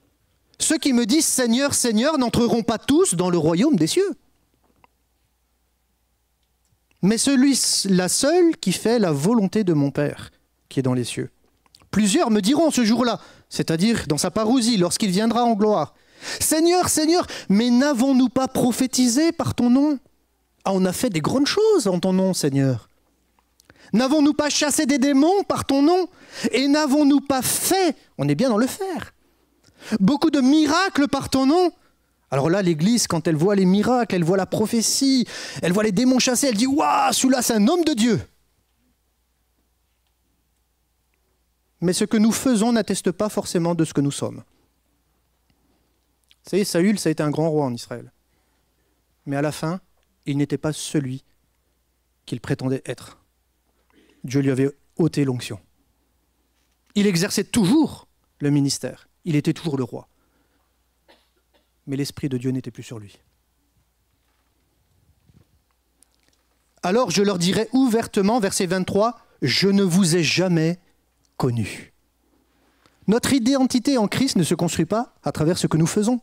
Speaker 1: « Ceux qui me disent Seigneur, Seigneur n'entreront pas tous dans le royaume des cieux. Mais celui-là seul qui fait la volonté de mon Père qui est dans les cieux. Plusieurs me diront ce jour-là, c'est-à-dire dans sa parousie, lorsqu'il viendra en gloire, « Seigneur, Seigneur, mais n'avons-nous pas prophétisé par ton nom ? Ah, on a fait des grandes choses en ton nom, Seigneur. N'avons-nous pas chassé des démons par ton nom ? Et n'avons-nous pas fait, on est bien dans le faire, beaucoup de miracles par ton nom ? » Alors là, l'Église, quand elle voit les miracles, elle voit la prophétie, elle voit les démons chassés, elle dit « Waouh, celui-là, c'est un homme de Dieu !» mais ce que nous faisons n'atteste pas forcément de ce que nous sommes. Vous savez, Saül, ça a été un grand roi en Israël. Mais à la fin, il n'était pas celui qu'il prétendait être. Dieu lui avait ôté l'onction. Il exerçait toujours le ministère. Il était toujours le roi. Mais l'Esprit de Dieu n'était plus sur lui. Alors je leur dirai ouvertement, verset 23, « Je ne vous ai jamais connu. » Notre identité en Christ ne se construit pas à travers ce que nous faisons.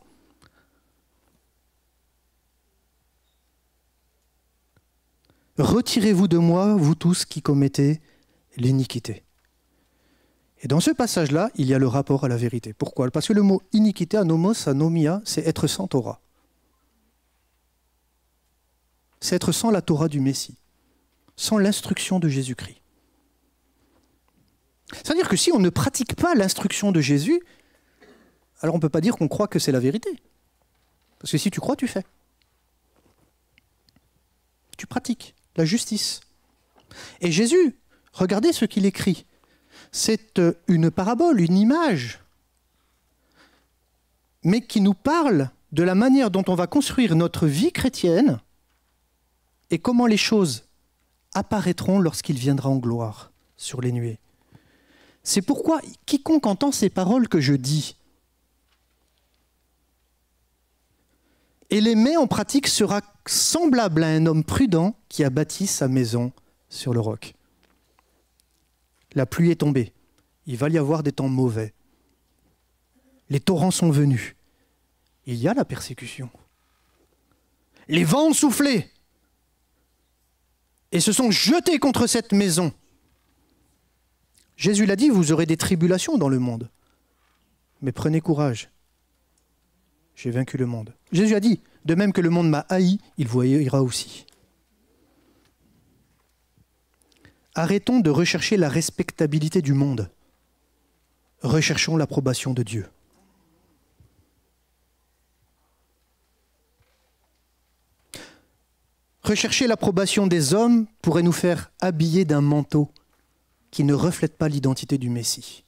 Speaker 1: Retirez-vous de moi, vous tous qui commettez l'iniquité. Et dans ce passage-là, il y a le rapport à la vérité. Pourquoi? Parce que le mot iniquité, anomos, anomia, c'est être sans Torah. C'est être sans la Torah du Messie, sans l'instruction de Jésus-Christ. C'est-à-dire que si on ne pratique pas l'instruction de Jésus, alors on ne peut pas dire qu'on croit que c'est la vérité. Parce que si tu crois, tu fais. Tu pratiques la justice. Et Jésus, regardez ce qu'il écrit. C'est une parabole, une image, mais qui nous parle de la manière dont on va construire notre vie chrétienne et comment les choses apparaîtront lorsqu'il viendra en gloire sur les nuées. C'est pourquoi quiconque entend ces paroles que je dis et les met en pratique sera semblable à un homme prudent qui a bâti sa maison sur le roc. La pluie est tombée. Il va y avoir des temps mauvais. Les torrents sont venus. Il y a la persécution. Les vents ont soufflé et se sont jetés contre cette maison. Jésus l'a dit, vous aurez des tribulations dans le monde. Mais prenez courage. J'ai vaincu le monde. Jésus a dit, de même que le monde m'a haï, il vous haïra aussi. Arrêtons de rechercher la respectabilité du monde. Recherchons l'approbation de Dieu. Rechercher l'approbation des hommes pourrait nous faire habiller d'un manteau qui ne reflète pas l'identité du Messie.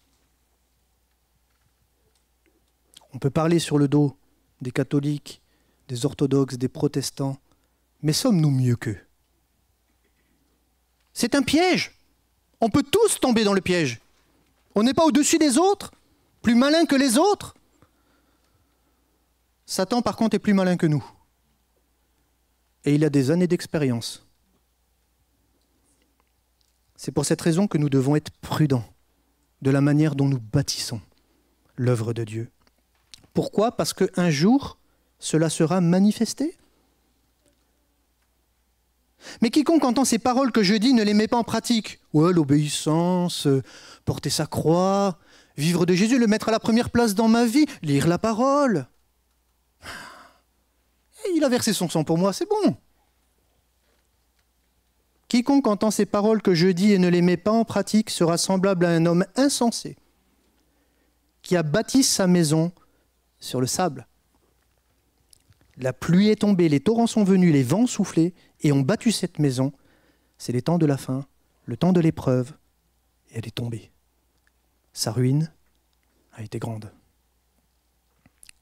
Speaker 1: On peut parler sur le dos des catholiques, des orthodoxes, des protestants, mais sommes-nous mieux qu'eux? C'est un piège. On peut tous tomber dans le piège. On n'est pas au-dessus des autres, plus malin que les autres. Satan, par contre, est plus malin que nous. Et il a des années d'expérience. C'est pour cette raison que nous devons être prudents de la manière dont nous bâtissons l'œuvre de Dieu. Pourquoi? Parce qu'un jour, cela sera manifesté. Mais quiconque entend ces paroles que je dis ne les met pas en pratique. Ouais, l'obéissance, porter sa croix, vivre de Jésus, le mettre à la première place dans ma vie, lire la parole. Et il a versé son sang pour moi, c'est bon. Quiconque entend ces paroles que je dis et ne les met pas en pratique sera semblable à un homme insensé qui a bâti sa maison sur le sable. La pluie est tombée, les torrents sont venus, les vents ont soufflé et ont battu cette maison. C'est les temps de la fin, le temps de l'épreuve, et elle est tombée. Sa ruine a été grande.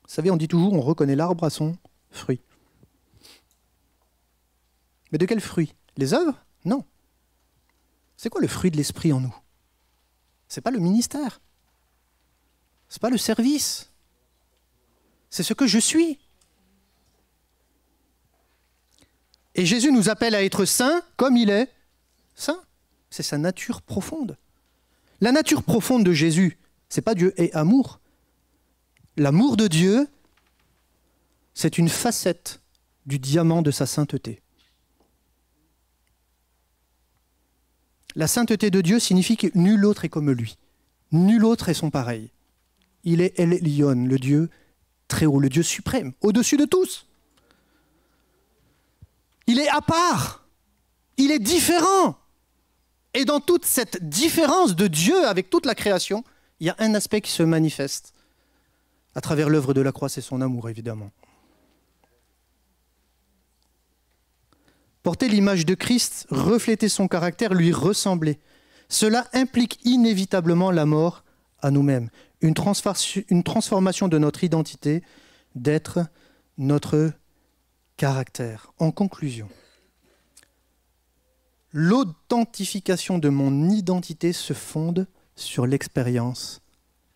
Speaker 1: Vous savez, on dit toujours, on reconnaît l'arbre à son fruit. Mais de quel fruit? Les œuvres? Non. C'est quoi le fruit de l'esprit en nous? C'est pas le ministère. C'est pas le service. C'est ce que je suis. Et Jésus nous appelle à être saints comme il est saint. C'est sa nature profonde. La nature profonde de Jésus, c'est pas Dieu est amour. L'amour de Dieu, c'est une facette du diamant de sa sainteté. La sainteté de Dieu signifie que nul autre est comme lui. Nul autre est son pareil. Il est El Elyon, le Dieu très haut, le Dieu suprême, au-dessus de tous. Il est à part. Il est différent. Et dans toute cette différence de Dieu avec toute la création, il y a un aspect qui se manifeste à travers l'œuvre de la croix, c'est son amour, évidemment. Porter l'image de Christ, refléter son caractère, lui ressembler, Cela implique inévitablement la mort à nous-mêmes, une transformation de notre identité, d'être notre caractère. En conclusion, l'authentification de mon identité se fonde sur l'expérience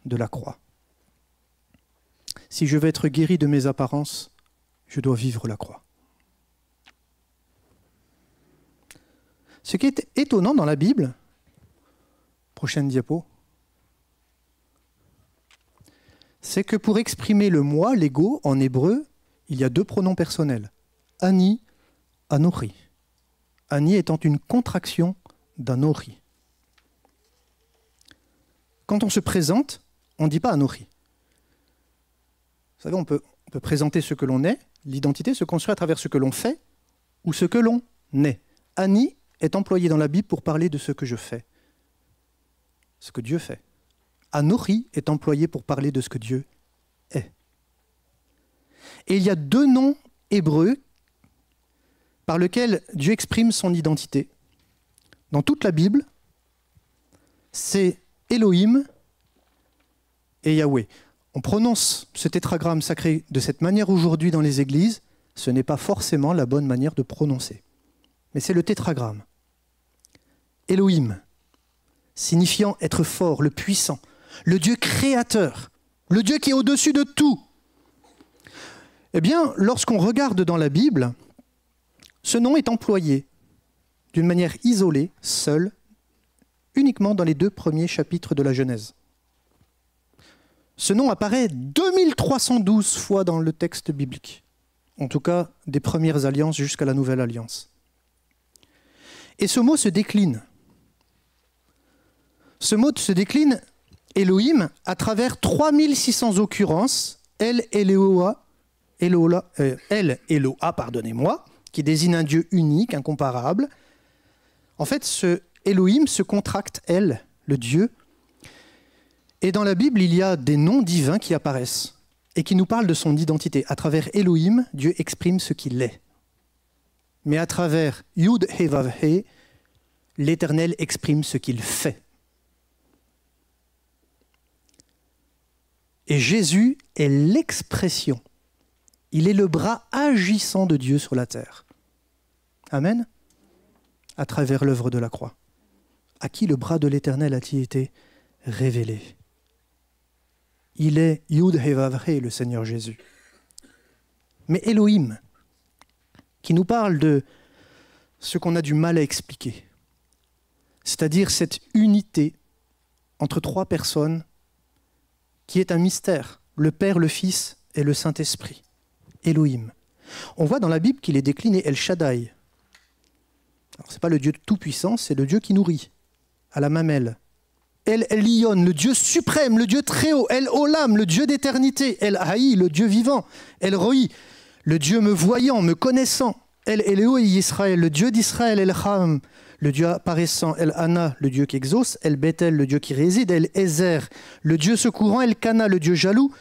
Speaker 1: de la croix. Si je veux être guéri de mes apparences, je dois vivre la croix. Ce qui est étonnant dans la Bible, prochaine diapo, c'est que pour exprimer le moi, l'ego, en hébreu, il y a deux pronoms personnels. Ani, Anochi. Ani étant une contraction d'Anochi. Quand on se présente, on ne dit pas Anochi. Vous savez, on peut présenter ce que l'on est. L'identité se construit à travers ce que l'on fait ou ce que l'on est. Ani est employé dans la Bible pour parler de ce que je fais, ce que Dieu fait. Anochi est employé pour parler de ce que Dieu est. Et il y a deux noms hébreux par lesquels Dieu exprime son identité. Dans toute la Bible, c'est Elohim et Yahweh. On prononce ce tétragramme sacré de cette manière aujourd'hui dans les églises. Ce n'est pas forcément la bonne manière de prononcer. Mais c'est le tétragramme. Elohim, signifiant être fort, le puissant, le Dieu créateur, le Dieu qui est au-dessus de tout. Eh bien, lorsqu'on regarde dans la Bible, ce nom est employé d'une manière isolée, seule, uniquement dans les 2 premiers chapitres de la Genèse. Ce nom apparaît 2312 fois dans le texte biblique, en tout cas des premières alliances jusqu'à la nouvelle alliance. Et ce mot se décline. Ce mot se décline, Elohim, à travers 3600 occurrences, El Eloa, pardonnez-moi, qui désigne un Dieu unique, incomparable. En fait, ce Elohim se contracte El, le Dieu. Et dans la Bible, il y a des noms divins qui apparaissent et qui nous parlent de son identité. À travers Elohim, Dieu exprime ce qu'il est. Mais à travers Yud He Vav He, l'Éternel exprime ce qu'il fait. Et Jésus est l'expression. Il est le bras agissant de Dieu sur la terre. Amen. À travers l'œuvre de la croix. À qui le bras de l'Éternel a-t-il été révélé? Il est Yud He Vav He, le Seigneur Jésus. Mais Elohim, qui nous parle de ce qu'on a du mal à expliquer, c'est-à-dire cette unité entre 3 personnes qui est un mystère, le Père, le Fils et le Saint-Esprit, Elohim. On voit dans la Bible qu'il est décliné El Shaddai. Ce n'est pas le Dieu tout-puissant, c'est le Dieu qui nourrit, à la mamelle. El Elyon, le Dieu suprême, le Dieu très haut. El Olam, le Dieu d'éternité. El Haï, le Dieu vivant. El Roi, le Dieu me voyant, me connaissant. El Eloi Israël, le Dieu d'Israël. El Ham, le Dieu apparaissant. El Hana, le Dieu qui exauce. El Bethel, le Dieu qui réside. El Ezer, le Dieu secourant. El Kana, le Dieu jaloux.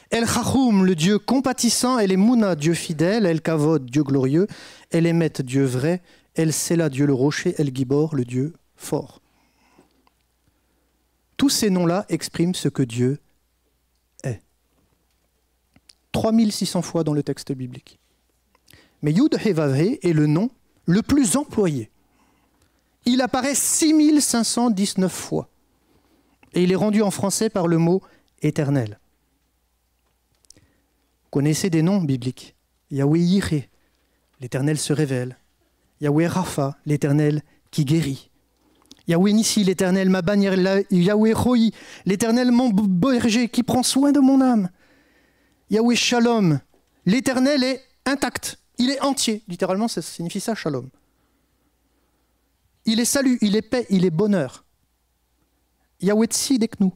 Speaker 1: El Chachum, le Dieu compatissant. El Emouna, Dieu fidèle. El Kavod, Dieu glorieux. El Emet, Dieu vrai. El Sela, Dieu le rocher. El Gibor, le Dieu fort. Tous ces noms-là expriment ce que Dieu est. 3600 fois dans le texte biblique. Mais Yud He Vav He est le nom le plus employé. Il apparaît 6519 fois. Et il est rendu en français par le mot « éternel ». Vous connaissez des noms bibliques. Yahweh Yireh, l'Éternel se révèle. Yahweh Rapha, l'Éternel qui guérit. Yahweh Nissi, l'Éternel, ma bannière, Yahweh Roi, l'Éternel, mon berger, qui prend soin de mon âme. Yahweh Shalom, l'Éternel est intact, il est entier. Littéralement, ça signifie ça, Shalom. Il est salut, il est paix, il est bonheur. Yahweh Tsideknu,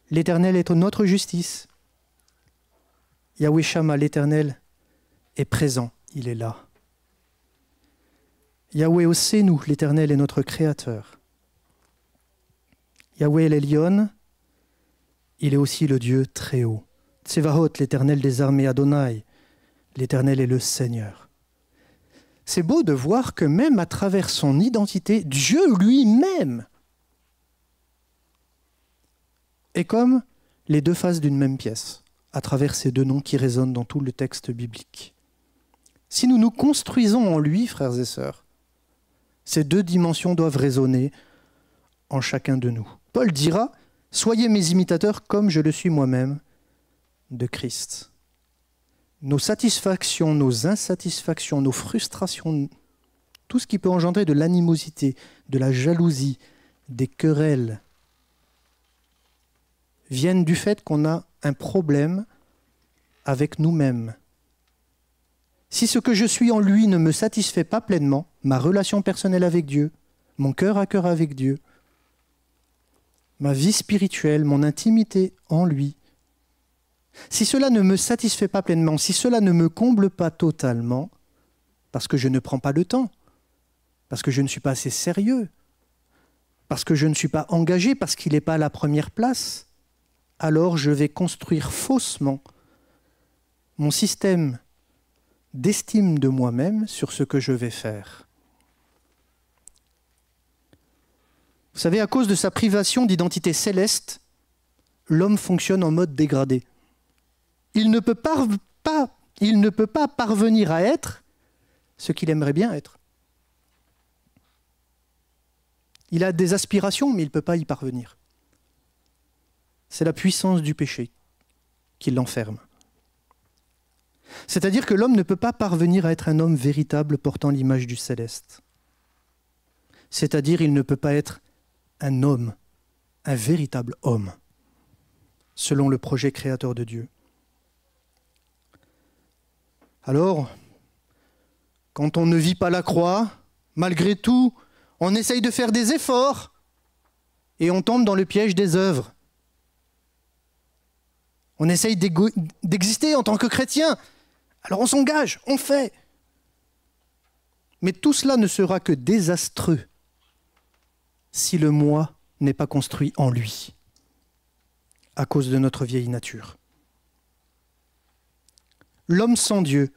Speaker 1: l'Éternel est notre justice. Yahweh Shama, l'Éternel est présent, il est là. Yahweh Osenu, l'Éternel est notre créateur. Yahweh l'Elyon, il est aussi le Dieu très haut. Tsevahot, l'Éternel des armées, Adonai, l'Éternel est le Seigneur. C'est beau de voir que même à travers son identité, Dieu lui-même est comme les deux faces d'une même pièce, à travers ces deux noms qui résonnent dans tout le texte biblique. Si nous nous construisons en lui, frères et sœurs, ces deux dimensions doivent résonner en chacun de nous. Paul dira « Soyez mes imitateurs comme je le suis moi-même de Christ ». Nos satisfactions, nos insatisfactions, nos frustrations, tout ce qui peut engendrer de l'animosité, de la jalousie, des querelles, viennent du fait qu'on a un problème avec nous-mêmes. Si ce que je suis en lui ne me satisfait pas pleinement, ma relation personnelle avec Dieu, mon cœur à cœur avec Dieu, ma vie spirituelle, mon intimité en lui, si cela ne me satisfait pas pleinement, si cela ne me comble pas totalement, parce que je ne prends pas le temps, parce que je ne suis pas assez sérieux, parce que je ne suis pas engagé, parce qu'il n'est pas à la première place, alors je vais construire faussement mon système d'estime de moi-même sur ce que je vais faire. Vous savez, à cause de sa privation d'identité céleste, l'homme fonctionne en mode dégradé. Il ne peut pas parvenir à être ce qu'il aimerait bien être. Il a des aspirations, mais il ne peut pas y parvenir. C'est la puissance du péché qui l'enferme. C'est-à-dire que l'homme ne peut pas parvenir à être un homme véritable portant l'image du céleste. C'est-à-dire qu'il ne peut pas être un homme, un véritable homme, selon le projet créateur de Dieu. Alors, quand on ne vit pas la croix, malgré tout, on essaye de faire des efforts et on tombe dans le piège des œuvres. On essaye d'exister en tant que chrétien. Alors on s'engage, on fait. Mais tout cela ne sera que désastreux si le moi n'est pas construit en lui, à cause de notre vieille nature. L'homme sans Dieu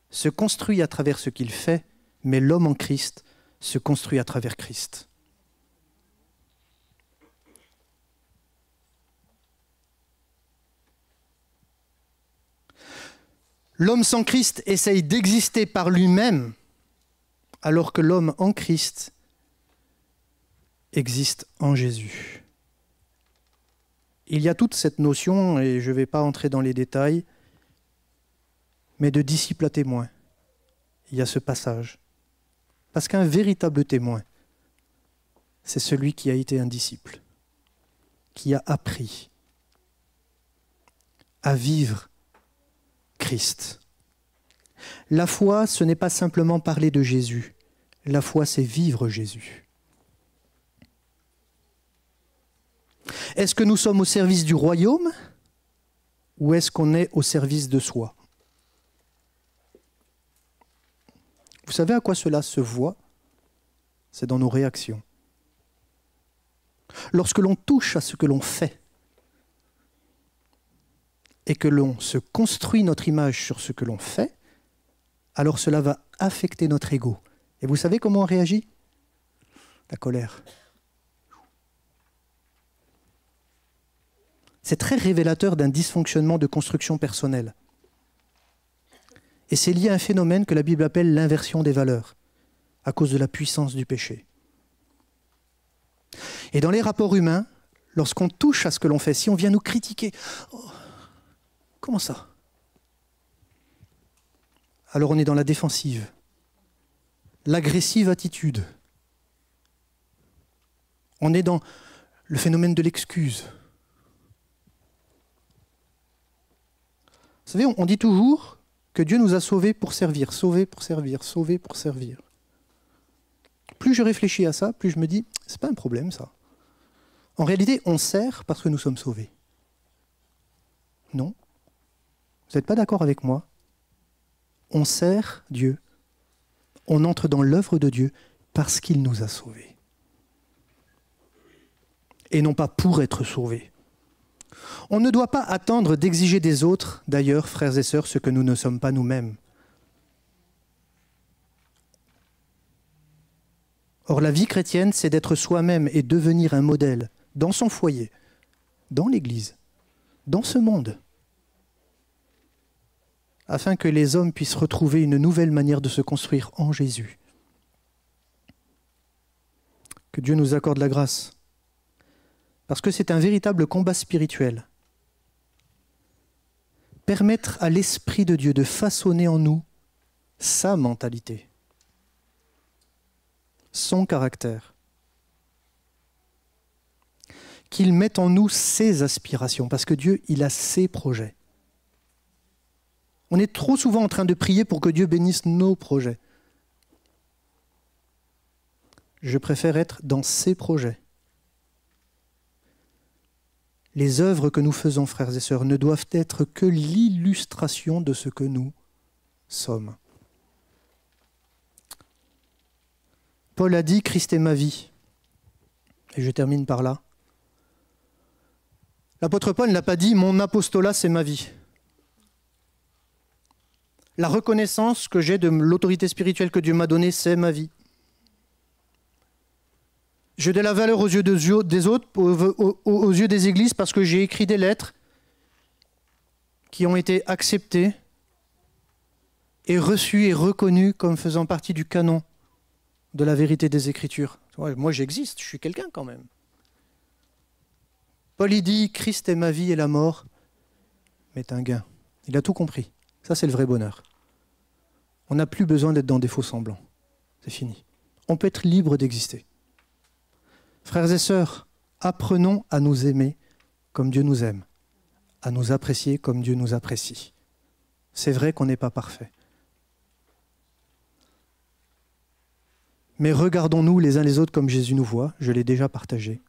Speaker 1: se construit à travers ce qu'il fait, mais l'homme en Christ se construit à travers Christ. L'homme sans Christ essaye d'exister par lui-même, alors que l'homme en Christ existe en Jésus. Il y a toute cette notion, et je ne vais pas entrer dans les détails, mais de disciple à témoin. Il y a ce passage. Parce qu'un véritable témoin, c'est celui qui a été un disciple, qui a appris à vivre Christ. La foi, ce n'est pas simplement parler de Jésus. La foi, c'est vivre Jésus. Est-ce que nous sommes au service du royaume ou est-ce qu'on est au service de soi ? Vous savez à quoi cela se voit ? C'est dans nos réactions. Lorsque l'on touche à ce que l'on fait et que l'on se construit notre image sur ce que l'on fait, alors cela va affecter notre ego. Et vous savez comment on réagit ? La colère. C'est très révélateur d'un dysfonctionnement de construction personnelle. Et c'est lié à un phénomène que la Bible appelle l'inversion des valeurs, à cause de la puissance du péché. Et dans les rapports humains, lorsqu'on touche à ce que l'on fait, si on vient nous critiquer, oh, comment ça ? Alors on est dans la défensive, l'agressive attitude. On est dans le phénomène de l'excuse. Vous savez, on dit toujours que Dieu nous a sauvés pour servir, sauvés pour servir, sauvés pour servir. Plus je réfléchis à ça, plus je me dis, c'est pas un problème ça. En réalité, on sert parce que nous sommes sauvés. Non ? Vous n'êtes pas d'accord avec moi ? On sert Dieu. On entre dans l'œuvre de Dieu parce qu'il nous a sauvés. Et non pas pour être sauvés. On ne doit pas attendre d'exiger des autres, d'ailleurs, frères et sœurs, ce que nous ne sommes pas nous-mêmes. Or, la vie chrétienne, c'est d'être soi-même et devenir un modèle dans son foyer, dans l'Église, dans ce monde, afin que les hommes puissent retrouver une nouvelle manière de se construire en Jésus. Que Dieu nous accorde la grâce, parce que c'est un véritable combat spirituel. Permettre à l'Esprit de Dieu de façonner en nous sa mentalité, son caractère, qu'il mette en nous ses aspirations, parce que Dieu, il a ses projets. On est trop souvent en train de prier pour que Dieu bénisse nos projets. Je préfère être dans ses projets. Les œuvres que nous faisons, frères et sœurs, ne doivent être que l'illustration de ce que nous sommes. Paul a dit « Christ est ma vie ». Et je termine par là. L'apôtre Paul n'a pas dit « Mon apostolat, c'est ma vie ». La reconnaissance que j'ai de l'autorité spirituelle que Dieu m'a donnée, c'est ma vie. J'ai de la valeur aux yeux des autres, aux yeux des églises, parce que j'ai écrit des lettres qui ont été acceptées et reçues et reconnues comme faisant partie du canon de la vérité des Écritures. Moi, j'existe, je suis quelqu'un quand même. Paul, il dit « Christ est ma vie et la mort m'est un gain ». Il a tout compris. Ça, c'est le vrai bonheur. On n'a plus besoin d'être dans des faux semblants. C'est fini. On peut être libre d'exister. Frères et sœurs, apprenons à nous aimer comme Dieu nous aime, à nous apprécier comme Dieu nous apprécie. C'est vrai qu'on n'est pas parfait. Mais regardons-nous les uns les autres comme Jésus nous voit, je l'ai déjà partagé.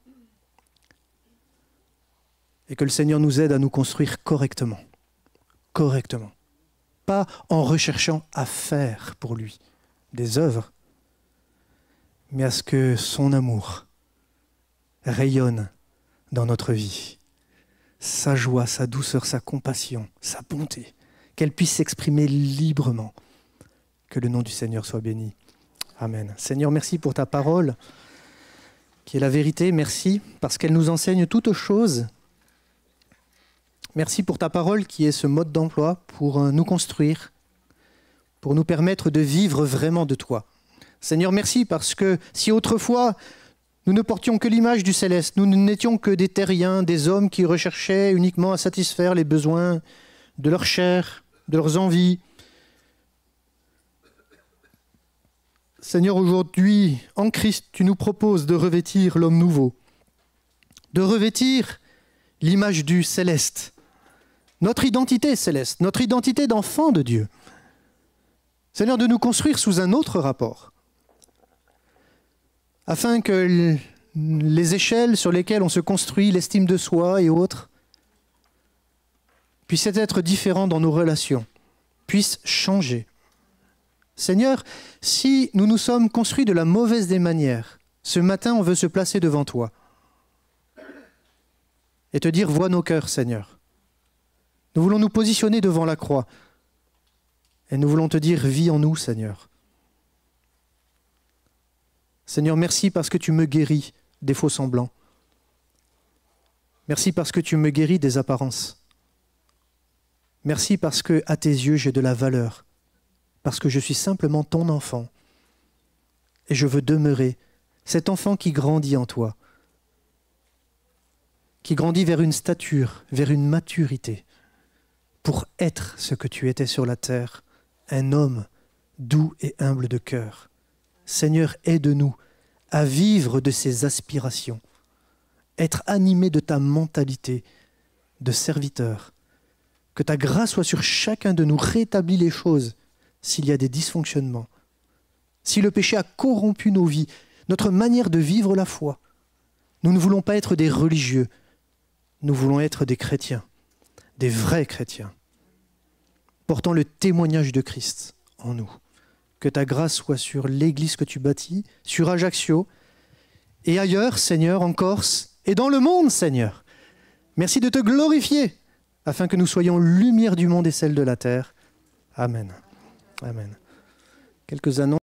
Speaker 1: Et que le Seigneur nous aide à nous construire correctement. Correctement. Pas en recherchant à faire pour lui des œuvres, mais à ce que son amour rayonne dans notre vie. Sa joie, sa douceur, sa compassion, sa bonté, qu'elle puisse s'exprimer librement. Que le nom du Seigneur soit béni. Amen. Seigneur, merci pour ta parole, qui est la vérité. Merci parce qu'elle nous enseigne toutes choses. Merci pour ta parole qui est ce mode d'emploi pour nous construire, pour nous permettre de vivre vraiment de toi. Seigneur, merci parce que si autrefois nous ne portions que l'image du céleste, nous n'étions que des terriens, des hommes qui recherchaient uniquement à satisfaire les besoins de leur chair, de leurs envies. Seigneur, aujourd'hui, en Christ, tu nous proposes de revêtir l'homme nouveau, de revêtir l'image du céleste, notre identité céleste, notre identité d'enfant de Dieu. Seigneur, de nous construire sous un autre rapport, afin que les échelles sur lesquelles on se construit, l'estime de soi et autres, puissent être différents dans nos relations, puissent changer. Seigneur, si nous nous sommes construits de la mauvaise des manières, ce matin on veut se placer devant toi et te dire, vois nos cœurs, Seigneur. Nous voulons nous positionner devant la croix et nous voulons te dire, vis en nous, Seigneur. Seigneur, merci parce que tu me guéris des faux semblants. Merci parce que tu me guéris des apparences. Merci parce que, à tes yeux, j'ai de la valeur. Parce que je suis simplement ton enfant. Et je veux demeurer cet enfant qui grandit en toi. Qui grandit vers une stature, vers une maturité. Pour être ce que tu étais sur la terre, un homme doux et humble de cœur. Seigneur, aide-nous à vivre de ces aspirations, être animés de ta mentalité de serviteur, que ta grâce soit sur chacun de nous, rétablis les choses s'il y a des dysfonctionnements, si le péché a corrompu nos vies, notre manière de vivre la foi. Nous ne voulons pas être des religieux, nous voulons être des chrétiens, des vrais chrétiens, portant le témoignage de Christ en nous. Que ta grâce soit sur l'église que tu bâtis, sur Ajaccio et ailleurs, Seigneur, en Corse et dans le monde, Seigneur. Merci de te glorifier afin que nous soyons lumière du monde et celle de la terre. Amen. Amen. Quelques annonces.